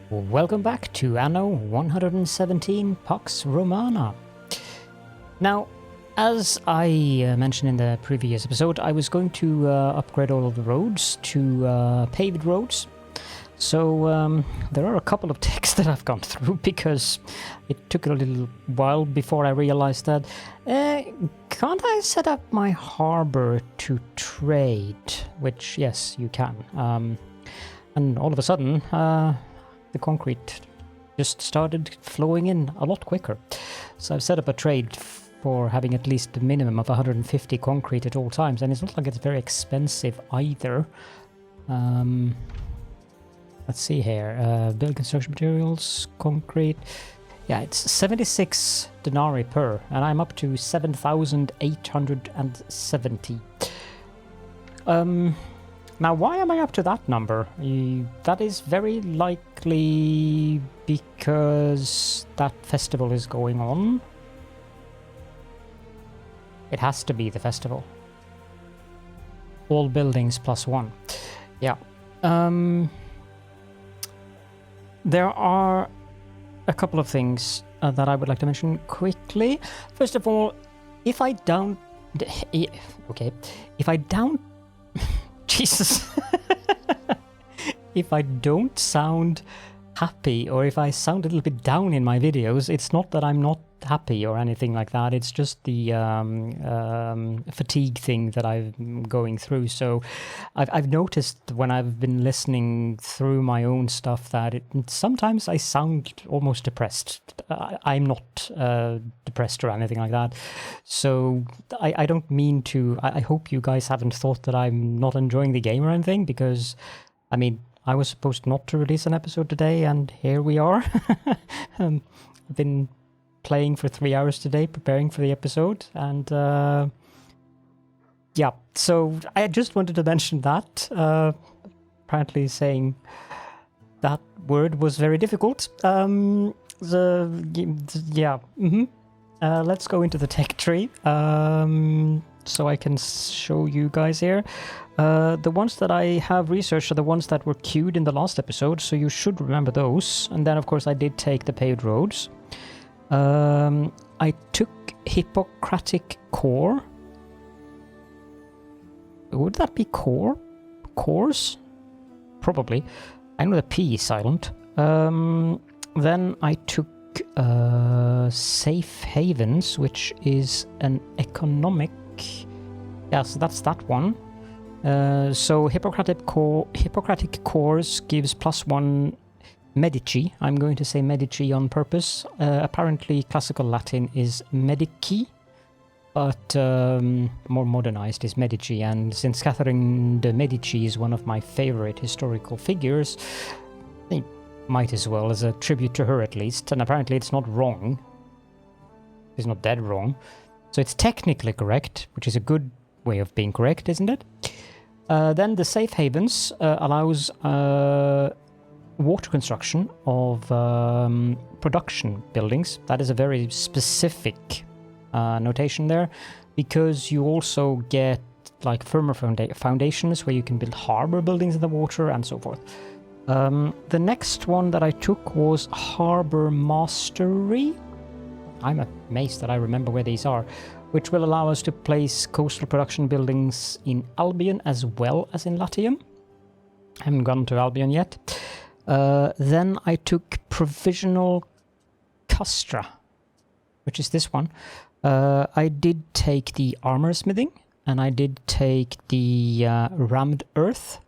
Welcome back to Anno 117 Pax Romana. Now, as I mentioned in the previous episode, I was going to upgrade all of the roads to paved roads. So there are a couple of texts that I've gone through because it took a little while before I realized that can't I set up my harbor to trade? Which, yes, you can. And all of a sudden, the concrete just started flowing in a lot quicker. So I've set up a trade for having at least a minimum of 150 concrete at all times, and it's not like it's very expensive either. Let's see here. Build construction materials, concrete. Yeah, it's 76 denarii per, and I'm up to 7,870. Now, why am I up to that number? That is very likely because that festival is going on. It has to be the festival. All buildings plus one. Yeah. There are a couple of things that I would like to mention quickly. First of all, if I don't... Okay. If I don't... Jesus. If I don't sound happy, or if I sound a little bit down in my videos, it's not that I'm not happy or anything like that. It's just the fatigue thing that I'm going through. So I've noticed when I've been listening through my own stuff that sometimes I sound almost depressed. I'm not depressed or anything like that. So I don't mean to... I hope you guys haven't thought that I'm not enjoying the game or anything, because, I mean, I was supposed not to release an episode today, and here we are. I've been playing for 3 hours today, preparing for the episode, and yeah, so I just wanted to mention that. Apparently saying that word was very difficult. Let's go into the tech tree, so I can show you guys here. The ones that I have researched are the ones that were queued in the last episode, so you should remember those. And then, of course, I did take the paved roads. I took Hippocratic Core. Would that be core? Cores? Probably. I know the P is silent. Then I took Safe Havens, which is an economic... Yeah, so that's that one. So Hippocratic Cores gives +1 Medici. I'm going to say Medici on purpose. Apparently classical Latin is Medici, but more modernized is Medici. And since Catherine de Medici is one of my favorite historical figures, they might as well, as a tribute to her at least. And apparently it's not wrong. It's not dead wrong. So it's technically correct, which is a good way of being correct, isn't it? Then the Safe Havens allows water construction of production buildings. That is a very specific notation there, because you also get like firmer foundations where you can build harbor buildings in the water and so forth. The next one that I took was Harbor Mastery. I'm amazed that I remember where these are, which will allow us to place coastal production buildings in Albion as well as in Latium. I haven't gone to Albion yet. Then I took Provisional Castra, which is this one. I did take the Armor Smithing, and I did take the Rammed Earth.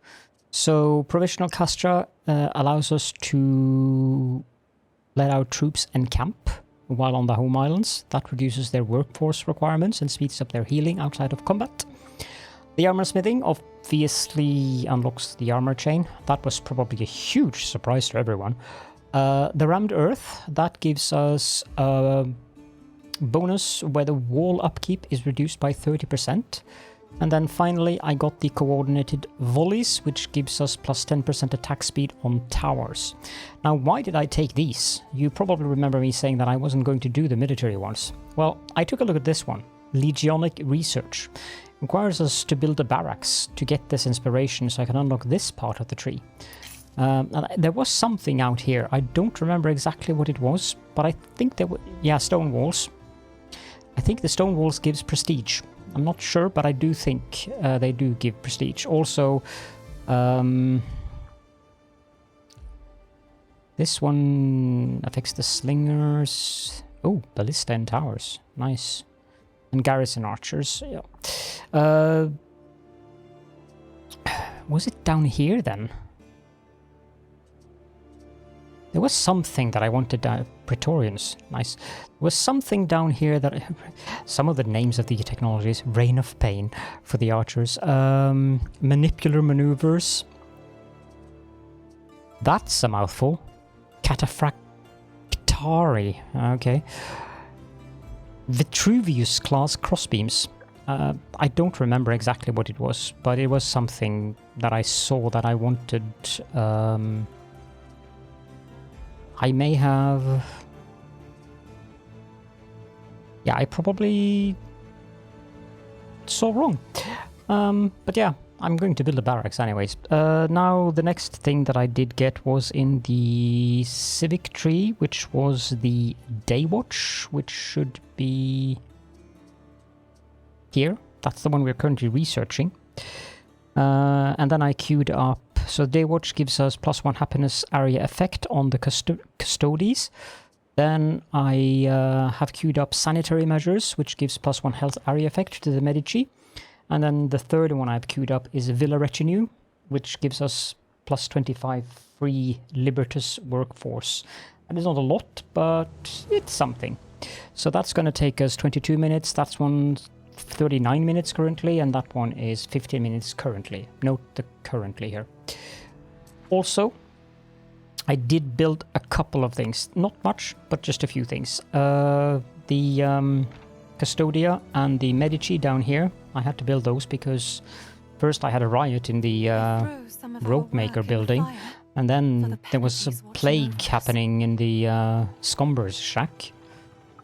So Provisional Castra allows us to let our troops encamp while on the home islands. That reduces their workforce requirements and speeds up their healing outside of combat. The armor smithing obviously unlocks the armor chain. That was probably a huge surprise to everyone. The Rammed Earth, that gives us a bonus where the wall upkeep is reduced by 30%. And then finally I got the Coordinated Volleys, which gives us plus 10% attack speed on towers. Now, why did I take these? You probably remember me saying that I wasn't going to do the military ones. Well, I took a look at this one. Legionic Research. Requires us to build a barracks to get this inspiration so I can unlock this part of the tree. There was something out here. I don't remember exactly what it was, but I think there were... Yeah, stone walls. I think the stone walls gives prestige. I'm not sure, but I do think they do give prestige. Also, this one affects the slingers. Oh, ballista and towers. Nice. And garrison archers. Yeah. Was it down here then? There was something that I wanted down... Praetorians. Nice. There was something down here that... Some of the names of the technologies. Reign of Pain for the archers. Manipular maneuvers. That's a mouthful. Cataphractari. Okay. Vitruvius class crossbeams. I don't remember exactly what it was, but it was something that I saw that I wanted... I may have... Yeah, I probably saw wrong. But yeah, I'm going to build a barracks anyways. Now, the next thing that I did get was in the civic tree, which was the day watch, which should be here. That's the one we're currently researching. And then I queued up. So day watch gives us +1 happiness area effect on the custodies. Then I have queued up sanitary measures, which gives +1 health area effect to the Medici. And then the third one I've queued up is Villa Retinue, which gives us +25 free Libertus workforce. That is not a lot, but it's something. So that's going to take us 22 minutes. That's one 39 minutes currently, and that one is 15 minutes currently. Note the currently here. Also, I did build a couple of things. Not much, but just a few things. The Custodia and the Medici down here. I had to build those because first I had a riot in the rope maker building, and then there was a plague happening in the Scumber's shack.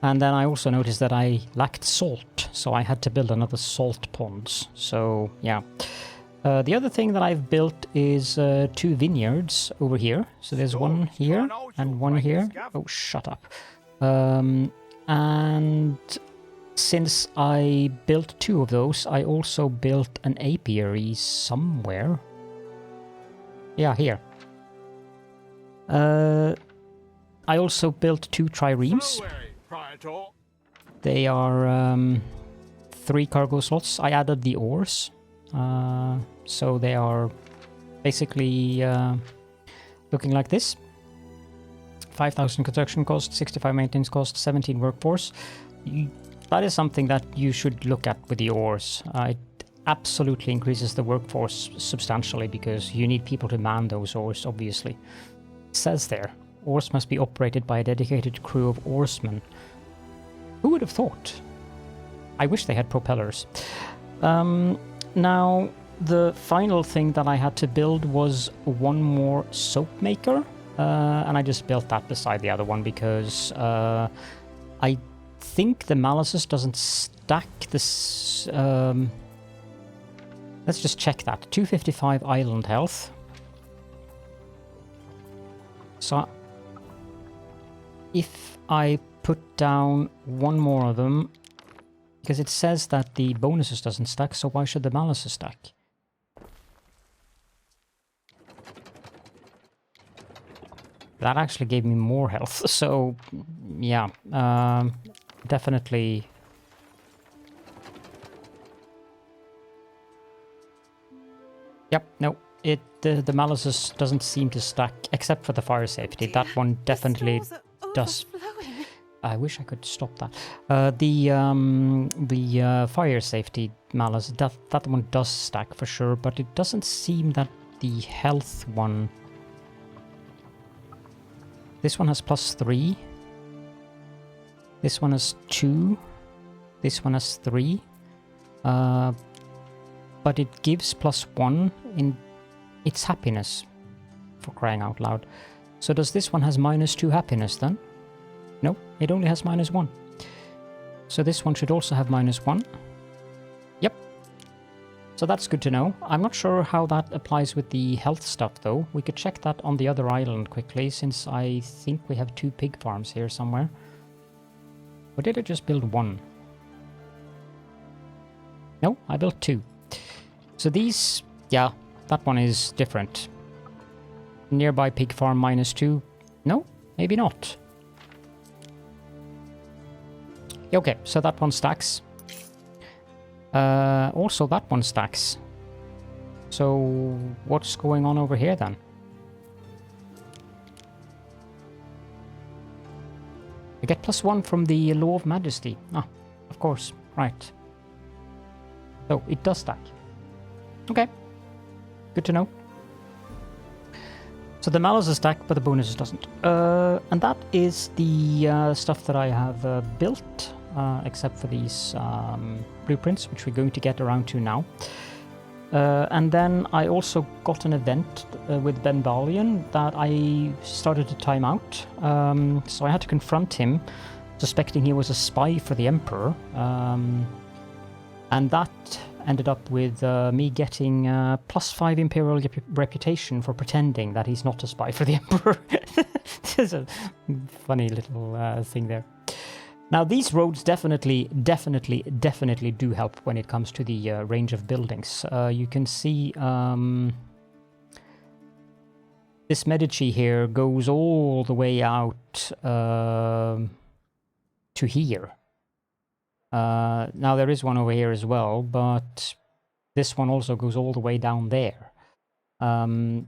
And then I also noticed that I lacked salt, so I had to build another salt ponds. So, yeah. The other thing that I've built is 2 vineyards over here. So there's one here and one here. Oh, shut up. And since I built 2 of those, I also built an apiary somewhere. Yeah, here. I also built 2 triremes. They are 3 cargo slots. I added the ores. So they are basically looking like this. 5,000 construction cost, 65 maintenance cost, 17 workforce. That is something that you should look at with the ores. It absolutely increases the workforce substantially because you need people to man those ores, obviously. It says there, ores must be operated by a dedicated crew of oarsmen. Who would have thought? I wish they had propellers. Now, the final thing that I had to build was 1 more soap maker. And I just built that beside the other one because I think the Malices doesn't stack this. Let's just check that. 255 island health. So if I put down 1 more of them, because it says that the bonuses doesn't stack, so why should the Malices stack? That actually gave me more health, so yeah, definitely. Yep, no, the Malices doesn't seem to stack, except for the fire safety. That one definitely does. I wish I could stop that. The fire safety Malice, that one does stack for sure, but it doesn't seem that the health one... This one has +3. This one has 2. This one has 3. But it gives +1 in its happiness, for crying out loud. So does this one has -2 happiness then? No, it only has -1. So this one should also have -1. Yep. So that's good to know. I'm not sure how that applies with the health stuff, though. We could check that on the other island quickly, since I think we have 2 pig farms here somewhere. Or did I just build 1? No, I built 2. So these, yeah, that one is different. Nearby pig farm -2. No, maybe not. Okay, so that one stacks. Also, that one stacks. So, what's going on over here then? I get +1 from the Law of Majesty. Ah, of course, right. So, it does stack. Okay, good to know. So the malus is stacked, but the bonus doesn't. And that is the stuff that I have built. Except for these blueprints, which we're going to get around to now. And then I also got an event with Ben Albion that I started to time out. So I had to confront him, suspecting he was a spy for the Emperor. And that ended up with me getting +5 Imperial reputation for pretending that he's not a spy for the Emperor. There's a funny little thing there. Now, these roads definitely do help when it comes to the range of buildings. You can see this Medici here goes all the way out to here. Now, there is one over here as well, but this one also goes all the way down there. I'm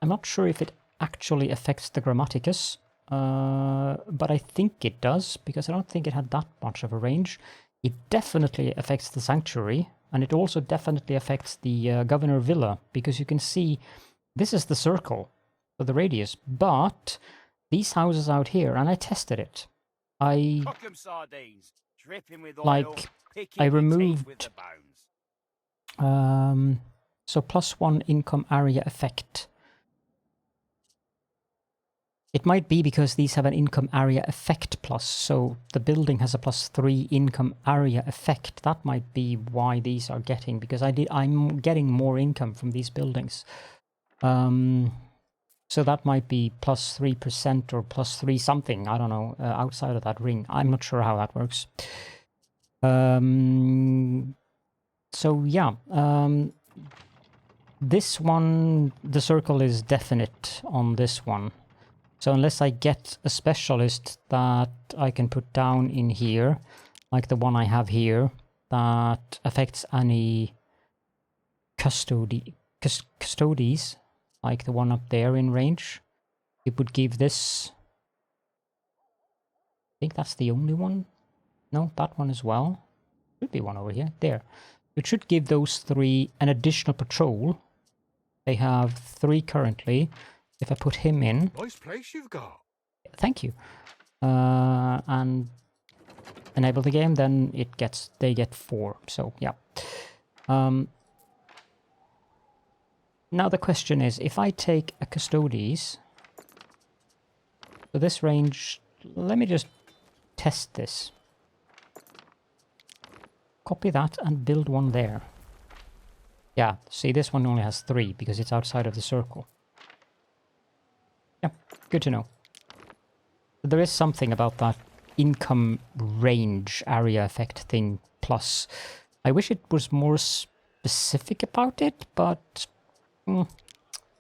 not sure if it actually affects the Grammaticus. But I think it does, because I don't think it had that much of a range. It definitely affects the Sanctuary, and it also definitely affects the Governor Villa, because you can see this is the circle, so the radius, but these houses out here, and I tested it. I removed so +1 income area effect. It might be because these have an income area effect plus, so the building has a +3 income area effect. That might be why these are getting, because I'm getting more income from these buildings. So that might be +3% or +3 something, I don't know, outside of that ring. I'm not sure how that works. So yeah, this one, the circle is definite on this one. So unless I get a specialist that I can put down in here, like the one I have here, that affects any custodies, like the one up there in range, it would give this... I think that's the only one. No, that one as well. Should be one over here. There. It should give those 3 an additional patrol. They have 3 currently. If I put him in... Nice place you've got. Thank you. And enable the game, then they get 4. So, yeah. Now the question is, if I take a Custodes... So this range... Let me just test this. Copy that and build one there. Yeah, see, this one only has 3 because it's outside of the circle. Yeah, good to know. But there is something about that income range area effect thing plus. I wish it was more specific about it, but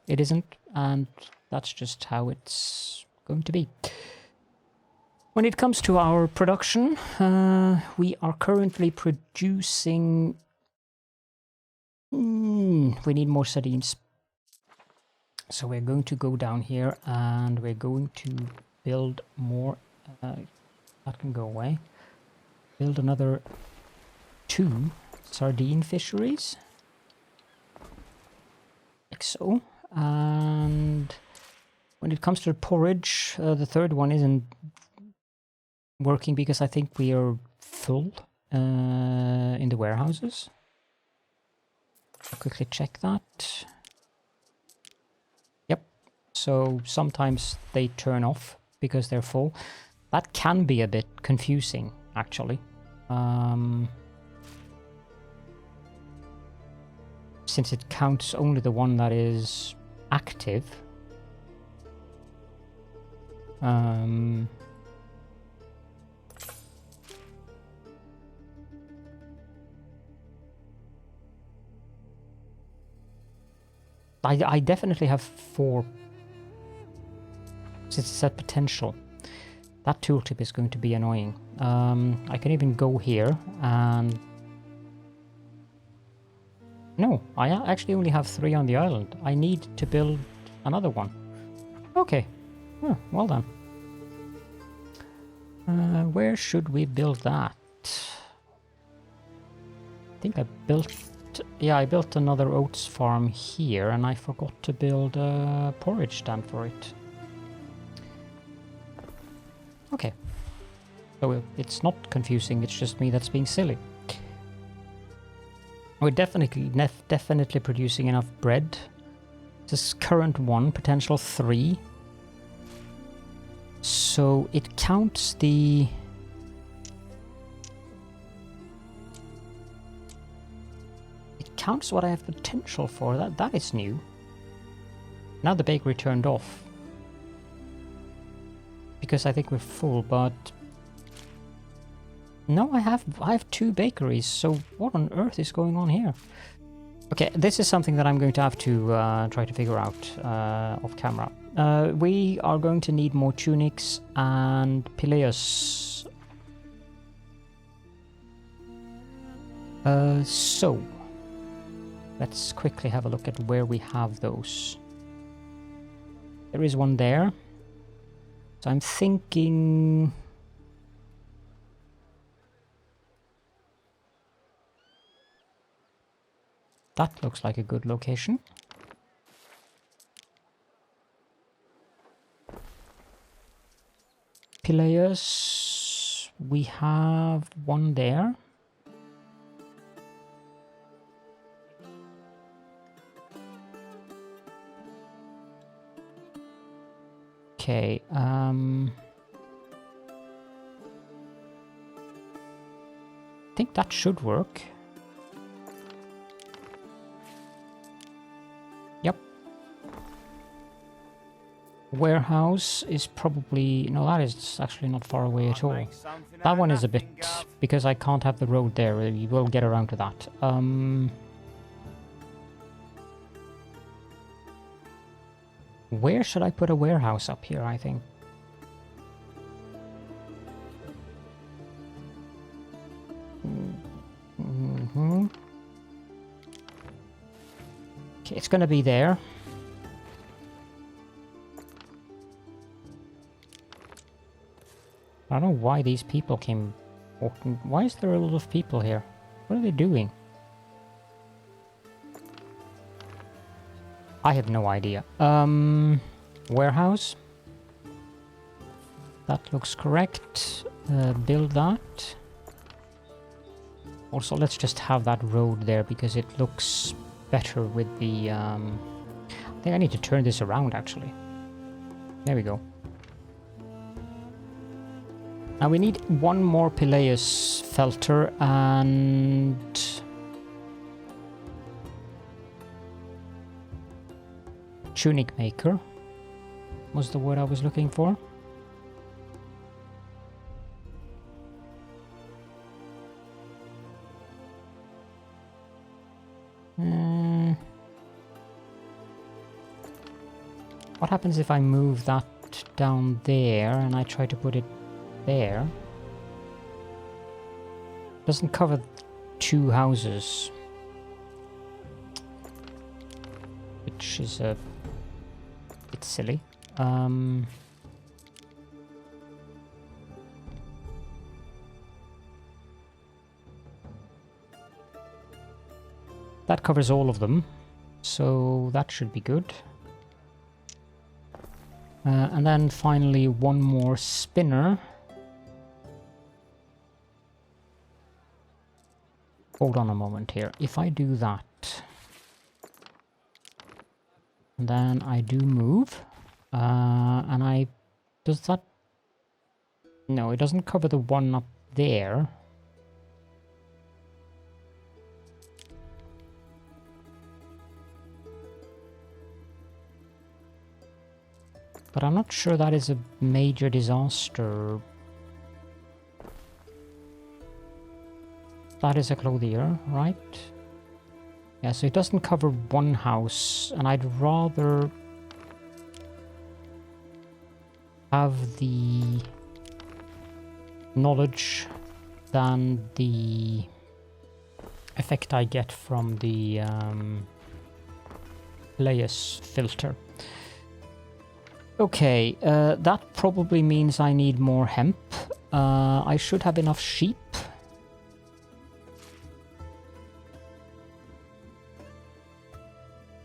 it isn't, and that's just how it's going to be. When it comes to our production, we are currently producing... we need more sardines. So we're going to go down here and we're going to build more, that can go away. Build another 2 sardine fisheries. Like so. And when it comes to the porridge, the 3rd one isn't working because I think we are full in the warehouses. I'll quickly check that. So sometimes they turn off because they're full. That can be a bit confusing, actually. since it counts only the one that is active. I definitely have 4 since it said potential. That tooltip is going to be annoying. I can even go here and... No, I actually only have 3 on the island. I need to build another one. Okay, well done. Where should we build that? I think I built... Yeah, I built another oats farm here, and I forgot to build a porridge stand for it. Okay. So it's not confusing, it's just me that's being silly. We're definitely producing enough bread. This is current 1, potential 3. So it counts the... counts what I have potential for. That is new. Now the bakery turned off because I think we're full, but no, I have 2 bakeries, so what on earth is going on here? Okay, this is something that I'm going to have to try to figure out off camera. We are going to need more tunics and pileus. So let's quickly have a look at where we have those. There is one there. So I'm thinking... That looks like a good location. Players, we have one there. Okay, I think that should work. Yep. Warehouse is probably... No, that is actually not far away at all. That one is a bit... Because I can't have the road there, we will get around to that. Where should I put a warehouse up here, I think? Okay, it's gonna be there. I don't know why these people came walking. Why is there a lot of people here? What are they doing? I have no idea. Warehouse. That looks correct. Build that. Also, let's just have that road there because it looks better with the... I think I need to turn this around, actually. There we go. Now we need one more Pileus Felter and... Tunic maker was the word I was looking for. What happens if I move that down there and I try to put it there? Doesn't cover 2 houses, which is a bit silly. That covers all of them, so that should be good. And then finally one more spinner. Hold on a moment here. If I do that, and then I do move, and I... Does that... No, it doesn't cover the one up there. But I'm not sure that is a major disaster. That is a clothier, right? Yeah, so it doesn't cover one house, and I'd rather have the knowledge than the effect I get from the layers filter. Okay, that probably means I need more hemp. I should have enough sheep.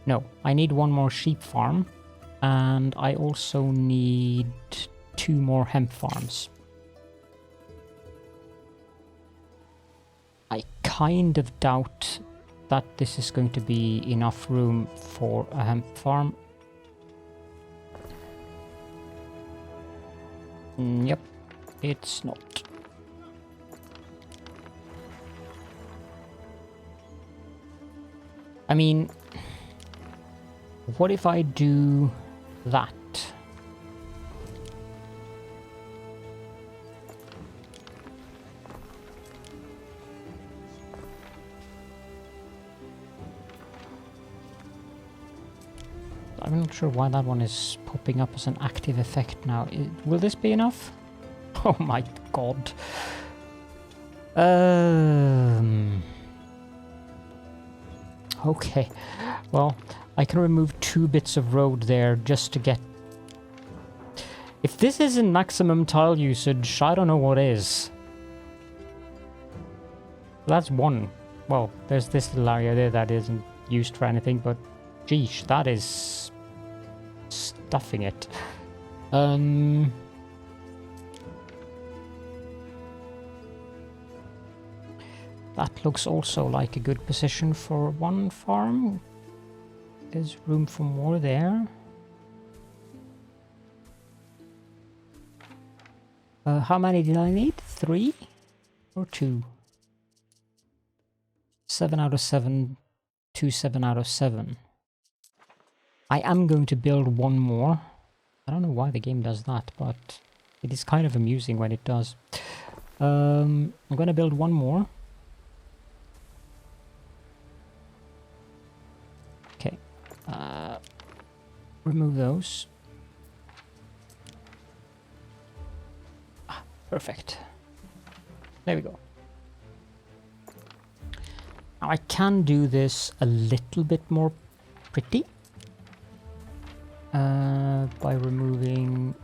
No, I need one more sheep farm, and I also need 2 more hemp farms. I kind of doubt that this is going to be enough room for a hemp farm. Yep, it's not. I mean, what if I do that? I'm not sure why that one is popping up as an active effect now. Will this be enough? Oh my god. Okay. Well, I can remove 2 bits of road there just to get... If this isn't maximum tile usage, I don't know what is. That's 1. Well, there's this little area there that isn't used for anything, but geesh, that is stuffing it. That looks also like a good position for 1 farm. There's room for more there. How many did I need? 3 or 2? 7 out of 7, 2 7 out of 7. I am going to build 1 more. I don't know why the game does that, but it is kind of amusing when it does. I'm going to build 1 more. Okay. Remove those. Ah, perfect. There we go. Now I can do this a little bit more pretty. By removing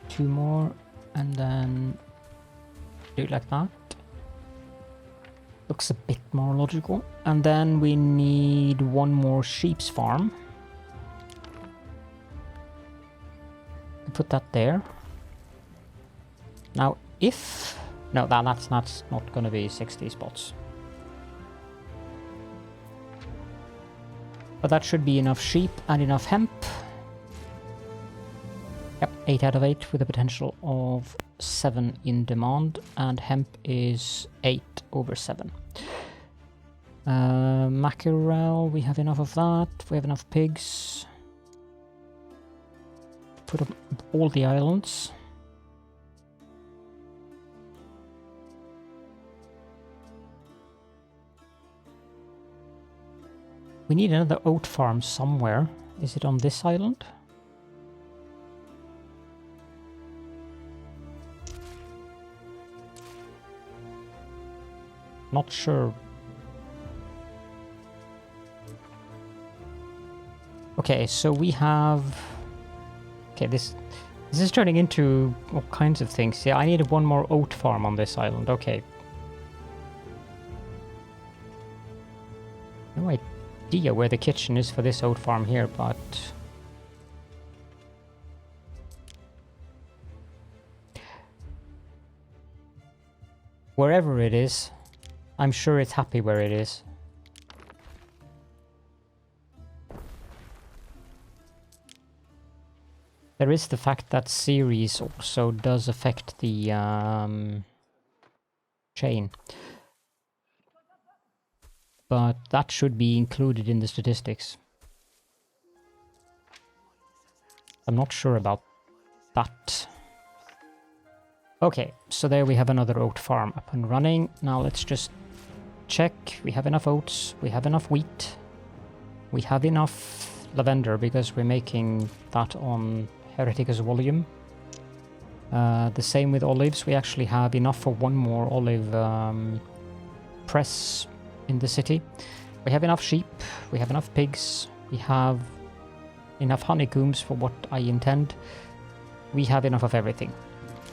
2 more and then do it like that. Looks a bit more logical. And then we need 1 more sheep's farm. Put that there. Now if... No, that's not going to be 60 spots. But that should be enough sheep and enough hemp. Yep, 8 out of 8 with a potential of 7 in demand, and hemp is 8 over 7. Mackerel, we have enough of that. We have enough pigs. Put up all the islands. We need another oat farm somewhere. Is it on this island? Not sure. Okay, so we have... Okay, this is turning into all kinds of things. Yeah, I needed 1 more oat farm on this island. Okay. No idea where the kitchen is for this oat farm here, but... Wherever it is, I'm sure it's happy where it is. There is the fact that series also does affect the chain. But that should be included in the statistics. I'm not sure about that. Okay, so there we have another oat farm up and running. Now let's just check. We have enough oats, we have enough wheat, we have enough lavender because we're making that on Hereticus volume. The same with olives. We actually have enough for one more olive press in the city. We have enough sheep, we have enough pigs, we have enough honeycombs for what I intend. We have enough of everything.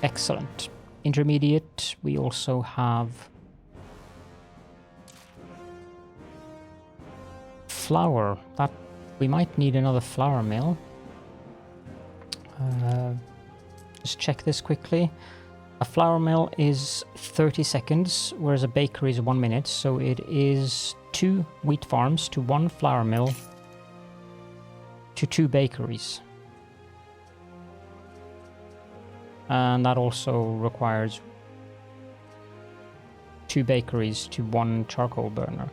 Excellent. Intermediate, we also have flour. That we might need another flour mill. Just check this quickly. A flour mill is 30 seconds, whereas a bakery is 1 minute. So it is 2 wheat farms to 1 flour mill to 2 bakeries. And that also requires 2 bakeries to 1 charcoal burner.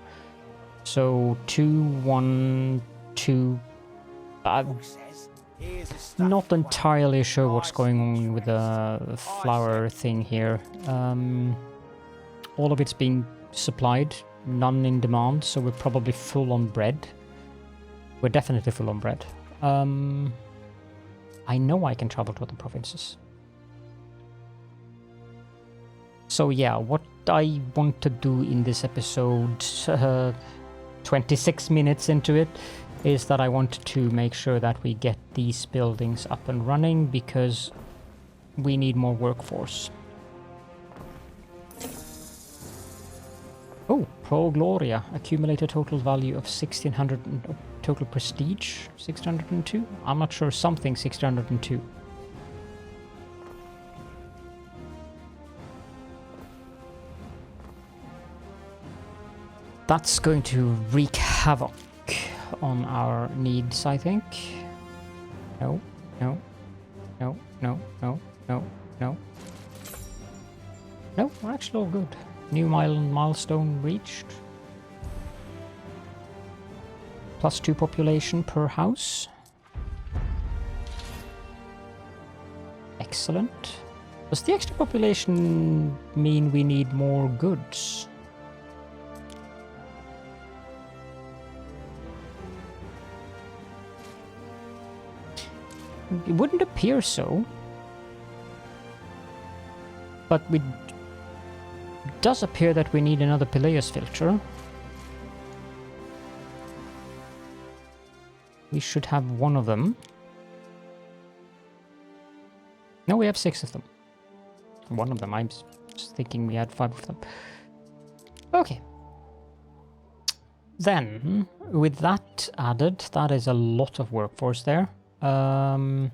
So 2, 1, 2. Not entirely sure what's going on with the flour thing here. All of it's being supplied, none in demand, so we're probably full on bread. We're definitely full on bread. I know I can travel to other provinces. So yeah, what I want to do in this episode, 26 minutes into it, is that I want to make sure that we get these buildings up and running because we need more workforce. Oh, Pro Gloria. Accumulated total value of 1600, total prestige 602? I'm not sure, something 602. That's going to wreak havoc on our needs, I think. No, no, no, no, no, no, no. No, we're actually all good. New milestone reached. +2 population per house. Excellent. Does the extra population mean we need more goods? It wouldn't appear so. But it does appear that we need another Peleus filter. We should have one of them. No, we have 6 of them. One of them, I'm just thinking we had 5 of them. Okay. Then, with that added, that is a lot of workforce there. That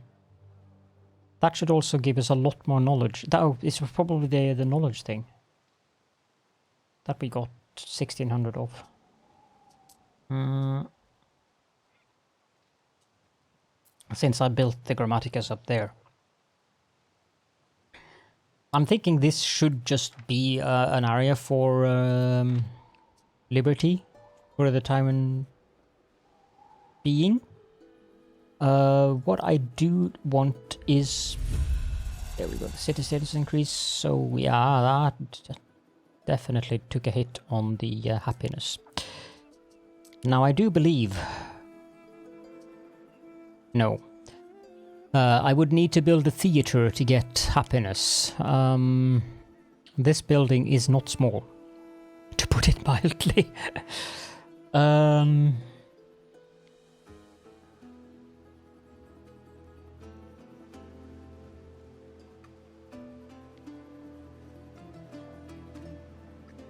should also give us a lot more knowledge. Oh, it's probably the knowledge thing that we got 1600 of. Since I built the Grammaticus up there. I'm thinking this should just be an area for liberty for the time and being. What I do want is... There we go, the city status increase. So yeah, that definitely took a hit on the happiness. Now I do believe... No. I would need to build a theater to get happiness. This building is not small, to put it mildly.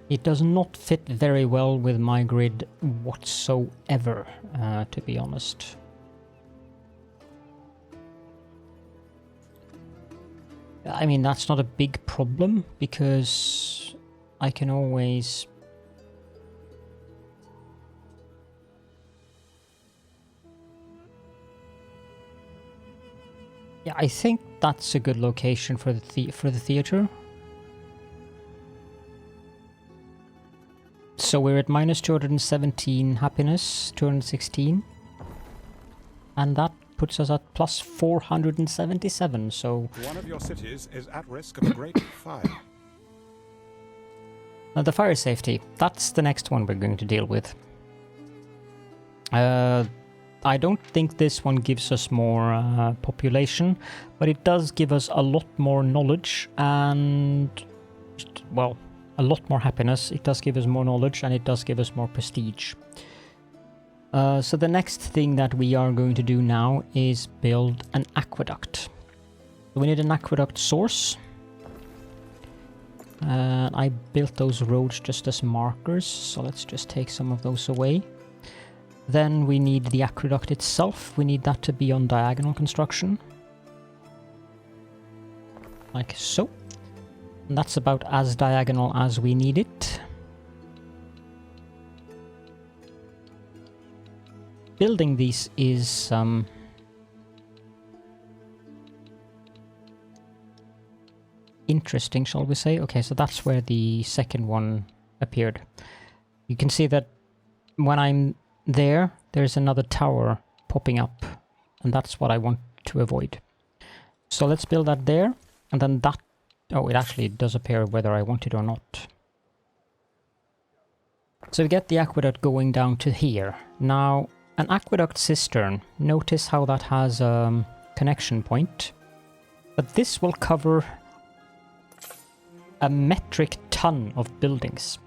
It does not fit very well with my grid whatsoever, to be honest. I mean, that's not a big problem, because I can always... Yeah, I think that's a good location for the theater. So we're at minus 217 happiness, 216. And that puts us at plus 477, so... One of your cities is at risk of a great fire. The fire safety, that's the next one we're going to deal with. I don't think this one gives us more population, but it does give us a lot more knowledge and, well, a lot more happiness. It does give us more knowledge and it does give us more prestige. So the next thing that we are going to do now is build an aqueduct. We need an aqueduct source. I built those roads just as markers, so let's just take some of those away. Then we need the aqueduct itself. We need that to be on diagonal construction. Like so. And that's about as diagonal as we need it. Building these is interesting, shall we say. Okay, so that's where the second one appeared. You can see that when I'm there, there's another tower popping up, and that's what I want to avoid. So let's build that there, and then that... Oh, it actually does appear whether I want it or not. So we get the aqueduct going down to here. Now, an aqueduct cistern, notice how that has a connection point, but this will cover a metric ton of buildings.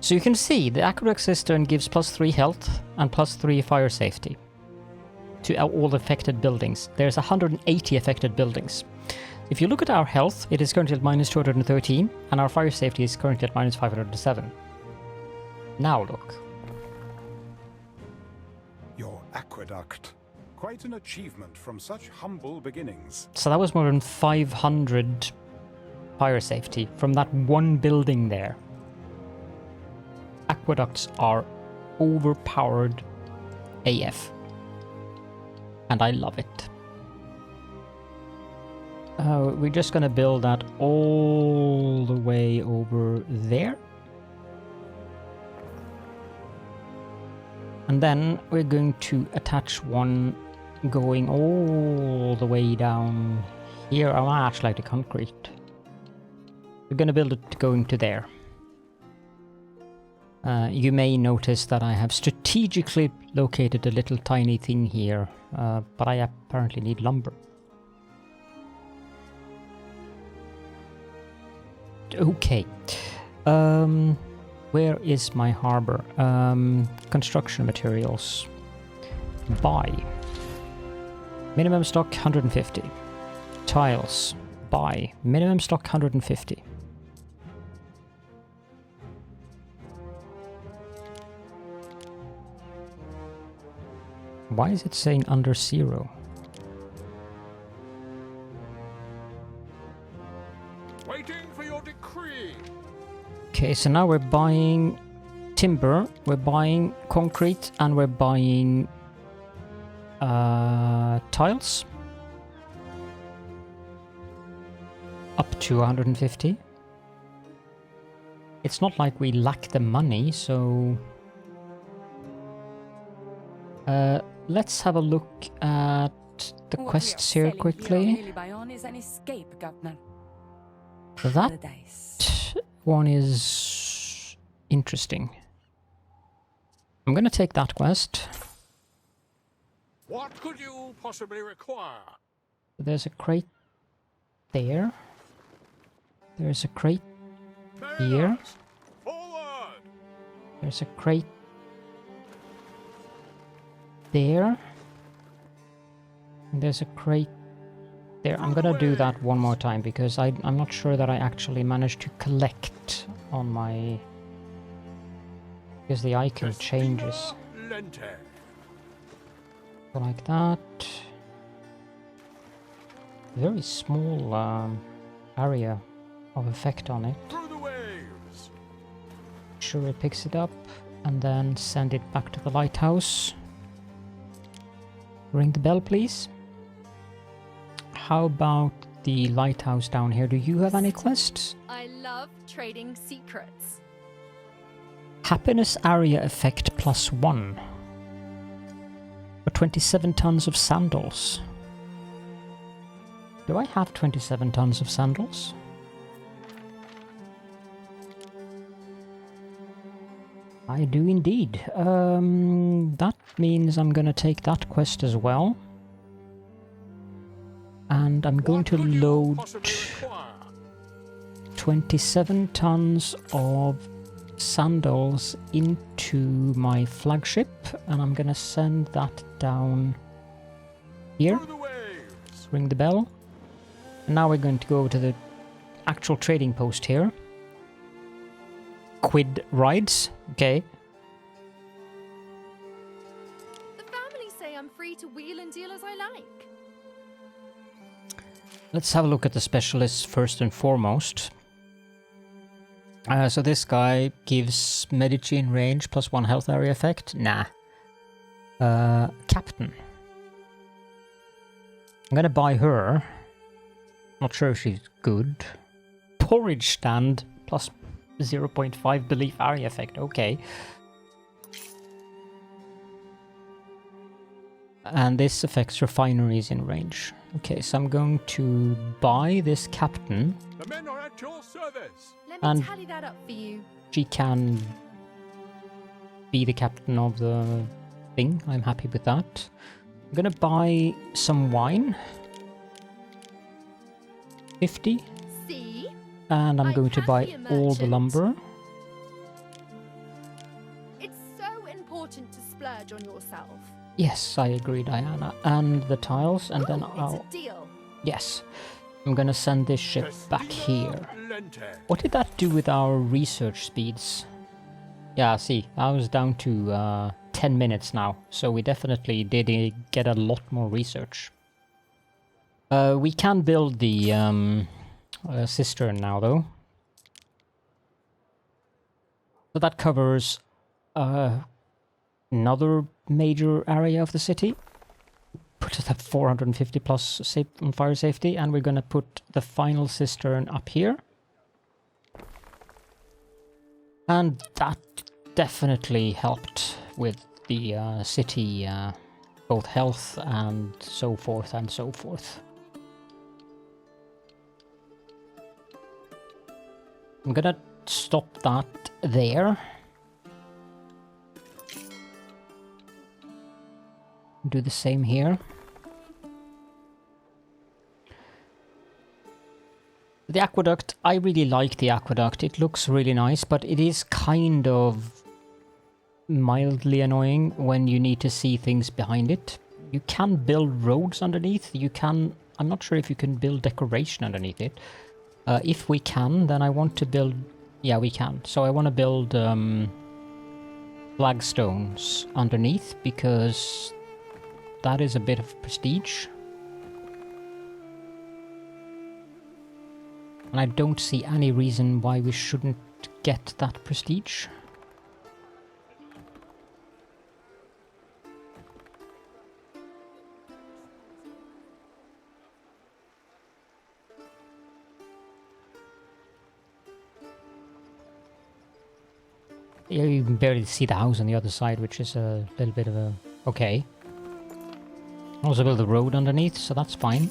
So you can see the aqueduct cistern gives plus 3 health and plus 3 fire safety to all affected buildings. There's 180 affected buildings. If you look at our health, it is currently at minus 213, and our fire safety is currently at minus 507. Now look. Your aqueduct. Quite an achievement from such humble beginnings. So that was more than 500 fire safety from that one building there. Aqueducts are overpowered AF. And I love it. We're just gonna build that all the way over there. And then we're going to attach one going all the way down here. Oh, I actually like the concrete. We're gonna build it going to there. You may notice that I have strategically located a little tiny thing here, but I apparently need lumber. Okay. Where is my harbor? Construction materials. Buy. Minimum stock 150. Tiles. Buy. Minimum stock 150. Why is it saying under 0? Waiting for your decree. Okay, so now we're buying timber, we're buying concrete, and we're buying tiles. Up to 150. It's not like we lack the money, so... let's have a look at the quests here quickly. That one is interesting. I'm gonna take that quest. What could you possibly require? There's a crate there. There's a crate here. Forward! There's a crate there. And there's a crate there. I'm gonna do that one more time because I'm not sure that I actually managed to collect on my... because the icon changes. So like that. Very small area of effect on it. Sure, it picks it up and then send it back to the lighthouse. Ring the bell, please. How about the lighthouse down here? Do you have any quests? I love trading secrets. Happiness area effect +1. For 27 tons of sandals. Do I have 27 tons of sandals? I do indeed. That means I'm gonna take that quest as well. And I'm going to load 27 tons of sandals into my flagship, and I'm gonna send that down here. Ring the bell. And now we're going to go to the actual trading post here. Quid rides, okay. The family say I'm free to wheel and deal as I like. Let's have a look at the specialists first and foremost. So this guy gives Medici in range +1 health area effect. Nah. Captain. I'm gonna buy her. Not sure if she's good. Porridge stand +0.5 belief area effect. Okay. And this affects refineries in range. Okay, so I'm going to buy this captain. The men are at your service. Let And- me tally that up for you. She can be the captain of the thing. I'm happy with that. I'm gonna buy some wine. 50. See? And I'm I'm going to buy happy, all the merchant. lumber. It's so important to splurge on yourself. Yes, I agree, Diana. And the tiles, and then Ooh, I'll... it's a deal. Yes. I'm gonna send this ship back here. Lente. What did that do with our research speeds? Yeah, see, I was down to 10 minutes now, so we definitely did get a lot more research. We can build the cistern now, though. So that covers another major area of the city. Put it at 450 plus on fire safety, and we're gonna put the final cistern up here. And that definitely helped with the city, both health and so forth and so forth. I'm gonna stop that there. Do the same here. The aqueduct, I really like the aqueduct. It looks really nice, but it is kind of mildly annoying when you need to see things behind it. You can build roads underneath. You can... I'm not sure if you can build decoration underneath it. If we can, then I want to build... Yeah, we can. So I want to build flagstones underneath, because that is a bit of prestige. And I don't see any reason why we shouldn't get that prestige. Yeah, you can barely see the house on the other side, which is a little bit of a... Okay. Also build a road underneath, so that's fine.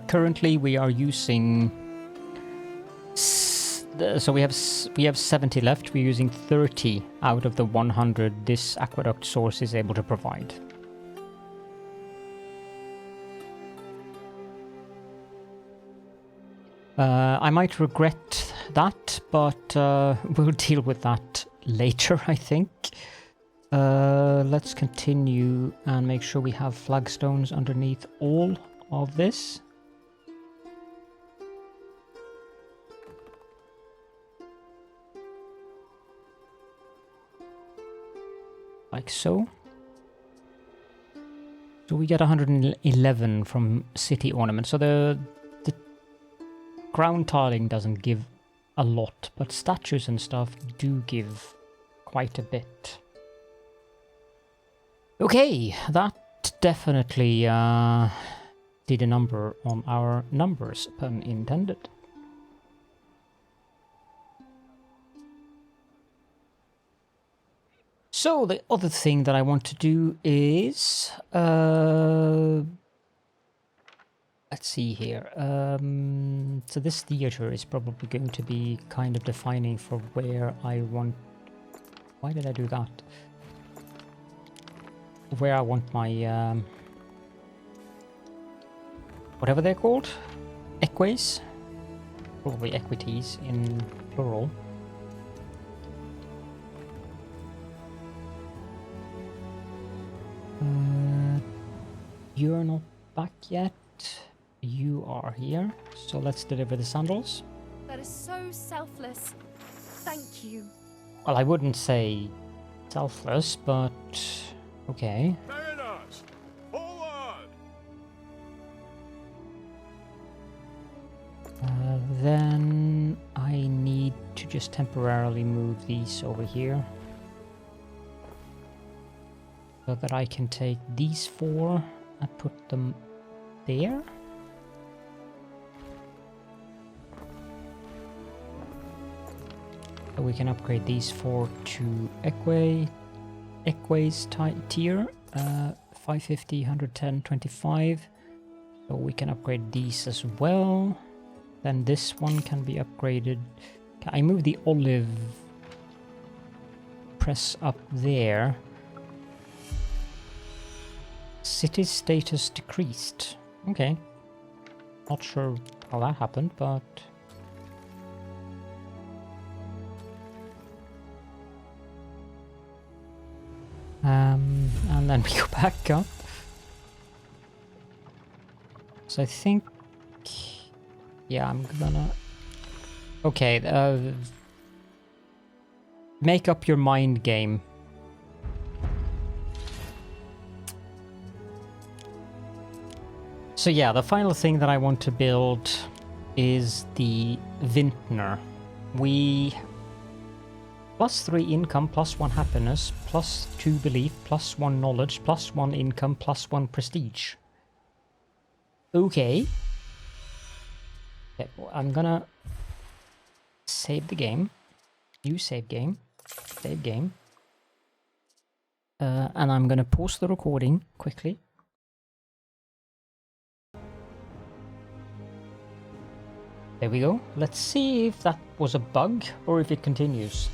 Currently we are using... So we have 70 left. We're using 30 out of the 100 this aqueduct source is able to provide. I might regret that, but we'll deal with that later, I think. Let's continue and make sure we have flagstones underneath all of this. Like so. So we get 111 from city ornament. So the ground tiling doesn't give a lot, but statues and stuff do give quite a bit. Okay, that definitely did a number on our numbers, pun intended. So the other thing that I want to do is let's see here. So this theater is probably going to be kind of defining for where I want. Why did I do that? Where I want my whatever they're called, equities, probably equities in plural. You're not back yet. You are here, so let's deliver the sandals. That is so selfless. Thank you. Well, I wouldn't say selfless, but okay. Mariners, forward! Then I need to just temporarily move these over here so that I can take these 4 and put them there. So we can upgrade these 4 to Equays tier, 550, 110, 25. So we can upgrade these as well. Then this one can be upgraded. Can I move the olive press up there? City status decreased. Okay. Not sure how that happened, but... and then we go back up. So I think... yeah, I'm gonna... okay, make up your mind game. So yeah, the final thing that I want to build is the Vintner. We... +3 income, +1 happiness, +2 belief, +1 knowledge, +1 income, +1 prestige. Okay. Okay, well, I'm gonna save the game. New save game. Save game. And I'm gonna pause the recording quickly. There we go. Let's see if that was a bug or if it continues.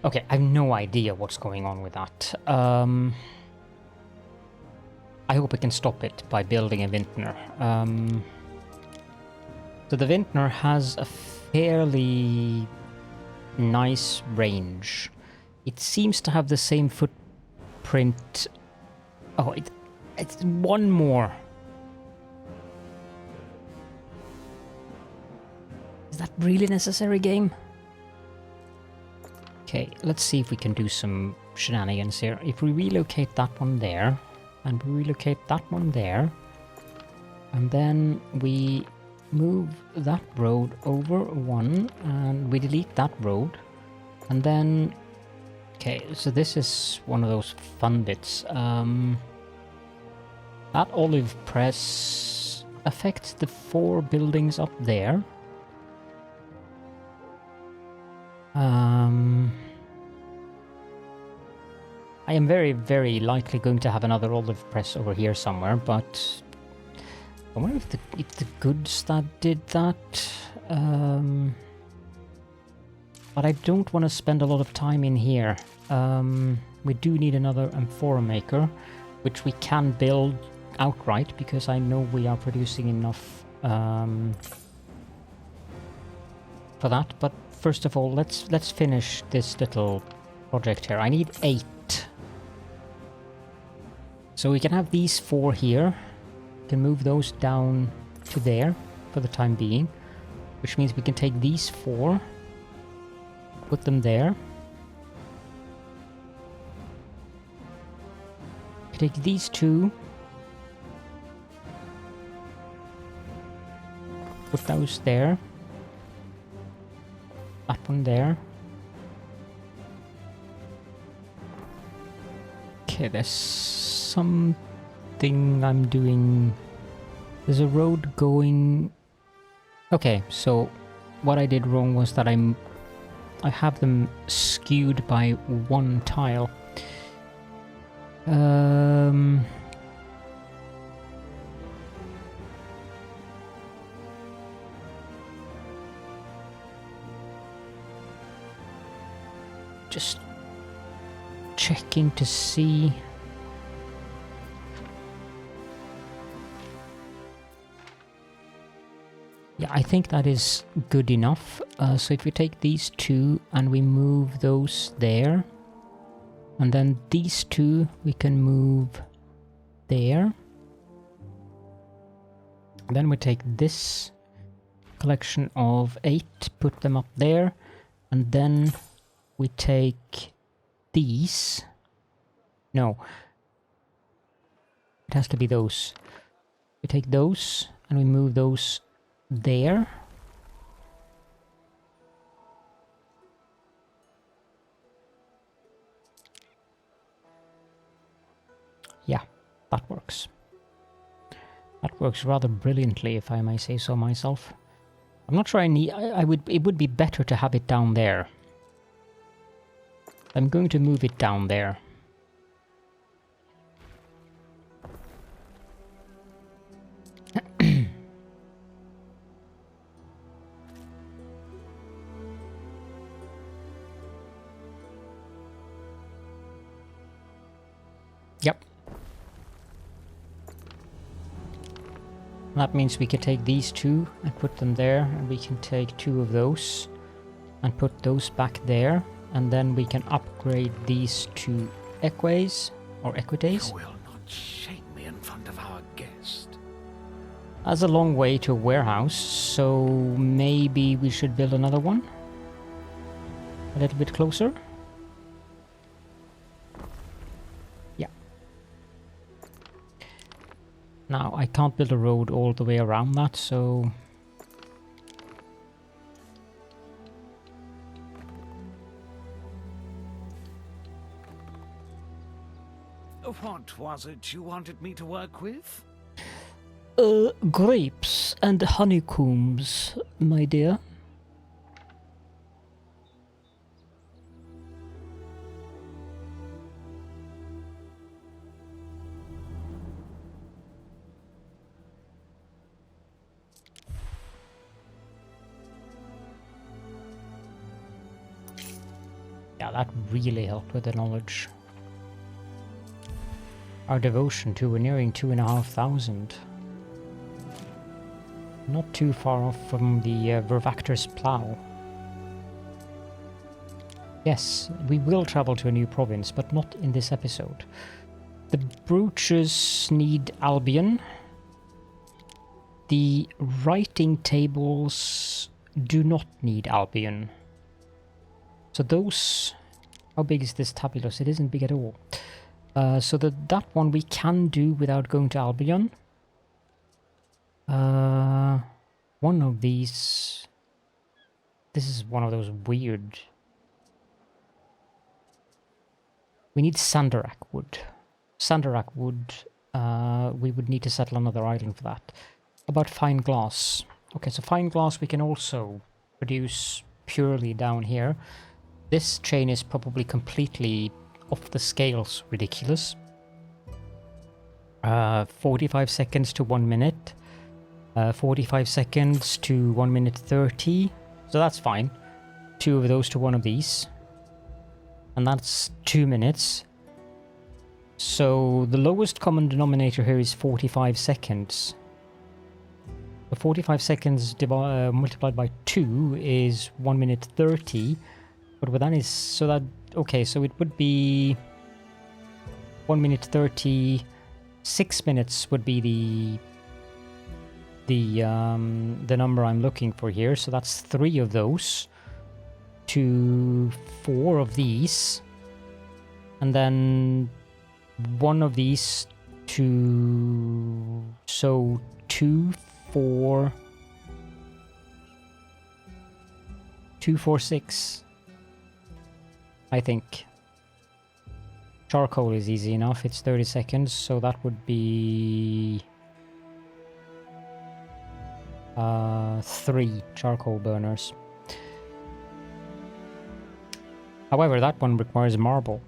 Okay, I have no idea what's going on with that. I hope I can stop it by building a Vintner. So the Vintner has a fairly nice range. It seems to have the same footprint. Oh, it's one more. Is that really necessary, game? Okay, let's see if we can do some shenanigans here. If we relocate that one there, and we relocate that one there, and then we move that road over 1, and we delete that road, and then... okay, so this is one of those fun bits. That olive press affects the 4 buildings up there. I am very, very likely going to have another olive press over here somewhere, but I wonder if the goods that did that. But I don't want to spend a lot of time in here. We do need another amphora maker, which we can build outright because I know we are producing enough for that. But first of all, let's finish this little project here. I need 8. So we can have these 4 here. We can move those down to there for the time being, which means we can take these 4, put them there. Take these 2, put those there. That one there. Okay, there's something I'm doing. There's a road going... okay, so what I did wrong was that I have them skewed by 1 tile. Just checking to see. Yeah, I think that is good enough. So if we take these 2 and we move those there, and then these 2 we can move there. Then we take this collection of 8, put them up there, and then we take these. No, it has to be those. We take those and we move those there. Yeah, that works. That works rather brilliantly, if I may say so myself. I'm not sure I need... it would be better to have it down there. I'm going to move it down there. Yep. That means we can take these 2 and put them there, and we can take 2 of those and put those back there, and then we can upgrade these 2 equidays or equidays. You will not shame me in front of our guest. That's a long way to a warehouse, so maybe we should build another one a little bit closer. Now, I can't build a road all the way around that, so... What was it you wanted me to work with? Grapes and honeycombs, my dear. Yeah, that really helped with the knowledge. Our devotion too, we're nearing 2,500. Not too far off from the Vervactor's plough. Yes, we will travel to a new province, but not in this episode. The brooches need Albion. The writing tables do not need Albion. So those... How big is this tabulus? It isn't big at all. So that one we can do without going to Albion. One of these... This is one of those weird... We need Sandarak wood. Sandarak wood, we would need to settle another island for that. About fine glass. Okay, so fine glass we can also produce purely down here. This chain is probably completely off the scales ridiculous. 45 seconds to 1 minute. 45 seconds to 1 minute 30. So that's fine. 2 of those to 1 of these. And that's 2 minutes. So the lowest common denominator here is 45 seconds. The 45 seconds multiplied by 2 is 1 minute 30. But what that is, so that, okay, so it would be 1 minute 30, 6 minutes would be the number I'm looking for here. So that's 3 of those to 4 of these, and then 1 of these to, so 2, 4, 2, 4, 6. I think. Charcoal is easy enough, it's 30 seconds, so that would be 3 charcoal burners. However, that one requires marble.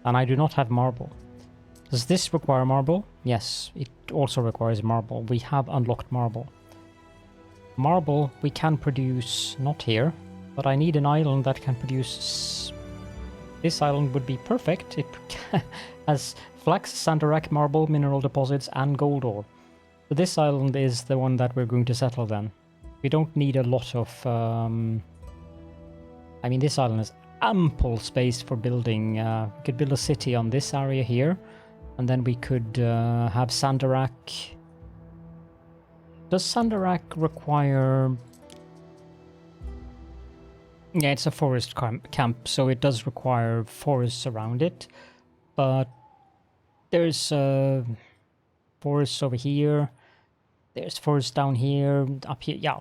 And I do not have marble. Does this require marble? Yes, it also requires marble. We have unlocked marble. Marble we can produce, not here, but I need an island that can produce... This island would be perfect. It has flax, sandarak, marble, mineral deposits, and gold ore. So this island is the one that we're going to settle then. We don't need a lot of... I mean, this island has ample space for building. We could build a city on this area here, and then we could have sandarak. Does sandarak require... Yeah, it's a forest camp, so it does require forests around it. But there's forests over here. There's forest down here, up here. Yeah,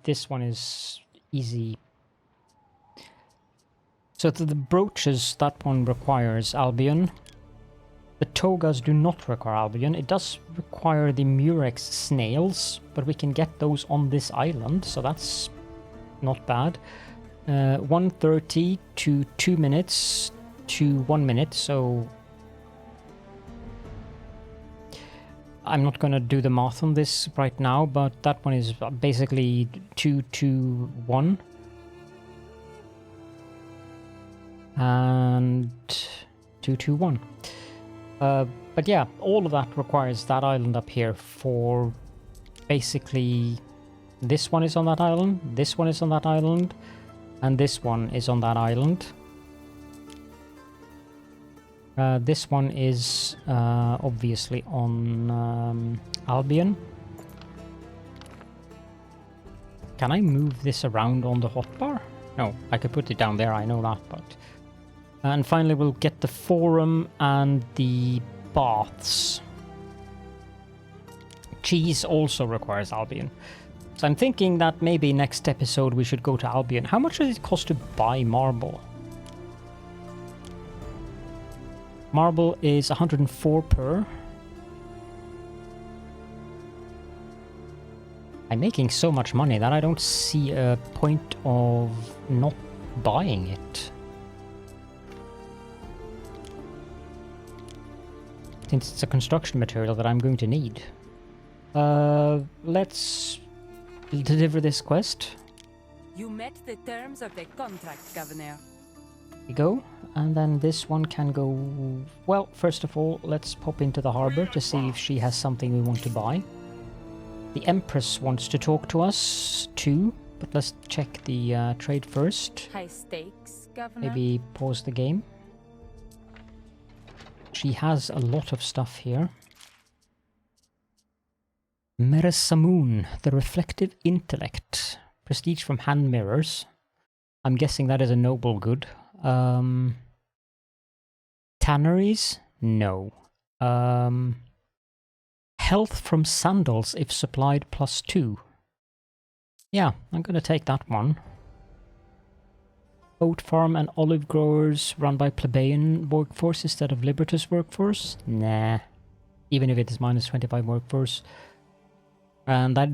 this one is easy. So the brooches, that one requires Albion. The togas do not require Albion. It does require the murex snails, but we can get those on this island, so that's not bad. 1:30 to 2 minutes to 1 minute, so I'm not gonna do the math on this right now, but that one is basically 2 to 1. And 2 to 1. But yeah, all of that requires that island up here for basically this one is on that island, this one is on that island, and this one is on that island. This one is obviously on Albion. Can I move this around on the hotbar? No, I could put it down there, I know that, but... And finally we'll get the forum and the baths. Cheese also requires Albion. So I'm thinking that maybe next episode we should go to Albion. How much does it cost to buy marble? Marble is 104 per. I'm making so much money that I don't see a point of not buying it. Since it's a construction material that I'm going to need. Let's deliver this quest. You met the terms of the contract, Governor. There we go. And then this one can go... Well, first of all, let's pop into the harbor to see if she has something we want to buy. The Empress wants to talk to us too, but let's check the trade first. High stakes, Governor. Maybe pause the game. She has a lot of stuff here. Merasamun, the reflective intellect. Prestige from hand mirrors. I'm guessing that is a noble good. Tanneries? No. Health from sandals if supplied +2. Yeah, I'm gonna take that one. Oat farm and olive growers run by plebeian workforce instead of libertus workforce? Nah. Even if it is -25 workforce. And that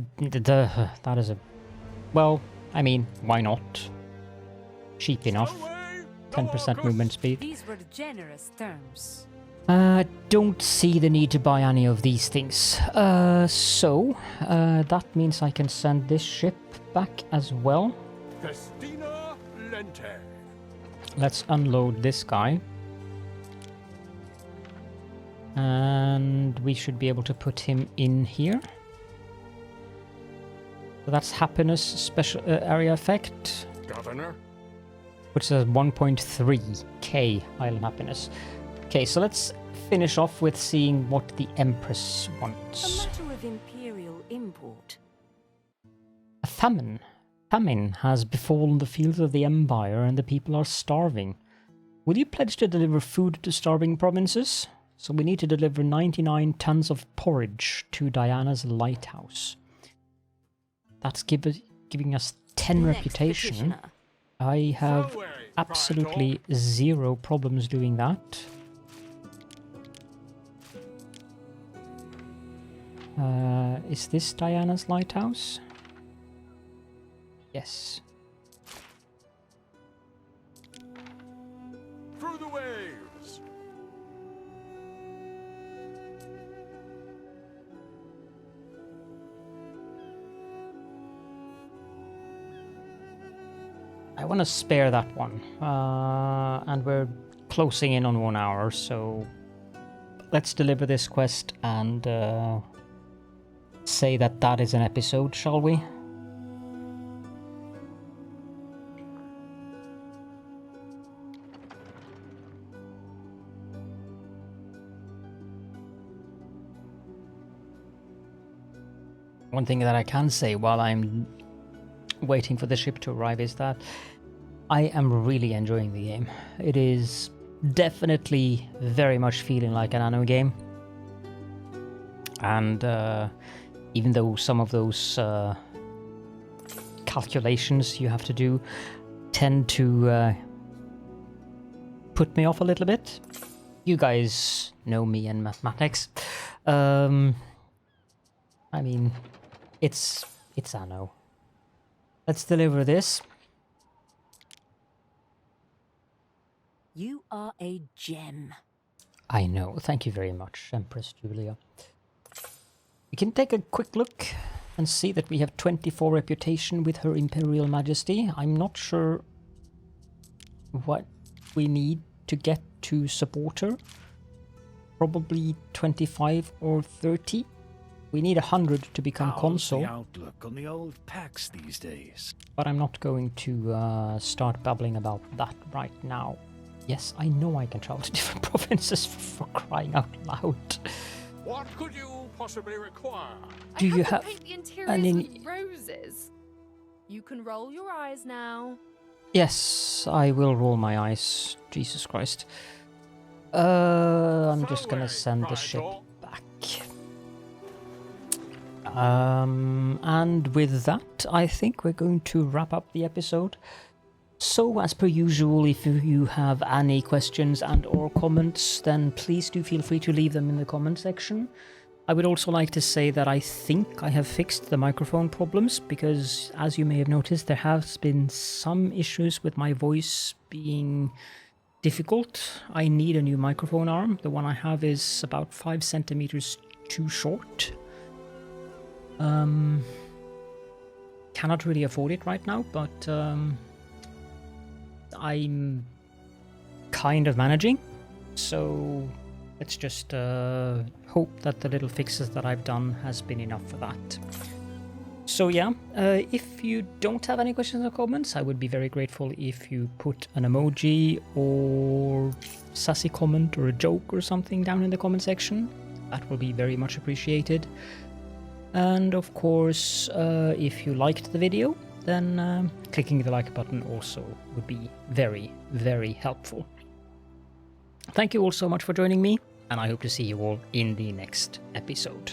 is a... Well, I mean, why not? Cheap enough. 10% movement speed. These were generous terms. Don't see the need to buy any of these things. So, that means I can send this ship back as well. Festina Lente. Let's unload this guy. And we should be able to put him in here. So that's happiness special area effect. Governor. Which is 1.3k island happiness. Okay, so let's finish off with seeing what the Empress A wants. matter of imperial import. A famine. Famine has befallen the fields of the Empire and the people are starving. Will you pledge to deliver food to starving provinces? So we need to deliver 99 tons of porridge to Diana's lighthouse. That's giving us 10 Next reputation. petitioner. I have absolutely zero problems doing that. Is this Diana's lighthouse? waves. I want to spare that one. And we're closing in on 1 hour, so let's deliver this quest and say that that is an episode, shall we? One thing that I can say while I'm waiting for the ship to arrive is that I am really enjoying the game. It is definitely very much feeling like an Anno game. And even though some of those calculations you have to do tend to put me off a little bit, you guys know me and mathematics. I mean, it's Anno. Let's deliver this. You are a gem. I know. Thank you very much, Empress Julia. We can take a quick look and see that we have 24 reputation with Her Imperial Majesty. I'm not sure what we need to get to support her. Probably 25 or 30. We need 100 to become consul. How's the outlook on the old packs these days? But I'm not going to start babbling about that right now. Yes, I know I can travel to different provinces for crying out loud. What could you possibly require? Do you have paint the interiors any- with roses? You can roll your eyes now. Yes, I will roll my eyes. Jesus Christ. I'm just gonna send the ship back. And with that, I think we're going to wrap up the episode. So, as per usual, if you have any questions and or comments, then please do feel free to leave them in the comment section. I would also like to say that I think I have fixed the microphone problems, because as you may have noticed, there has been some issues with my voice being difficult. I need a new microphone arm. The one I have is about 5 centimeters too short. Cannot really afford it right now, but I'm kind of managing, so let's just hope that the little fixes that I've done has been enough for that. So yeah, if you don't have any questions or comments, I would be very grateful if you put an emoji or sassy comment or a joke or something down in the comment section. That will be very much appreciated. And of course, if you liked the video, then clicking the like button also would be very, very helpful. Thank you all so much for joining me, and I hope to see you all in the next episode.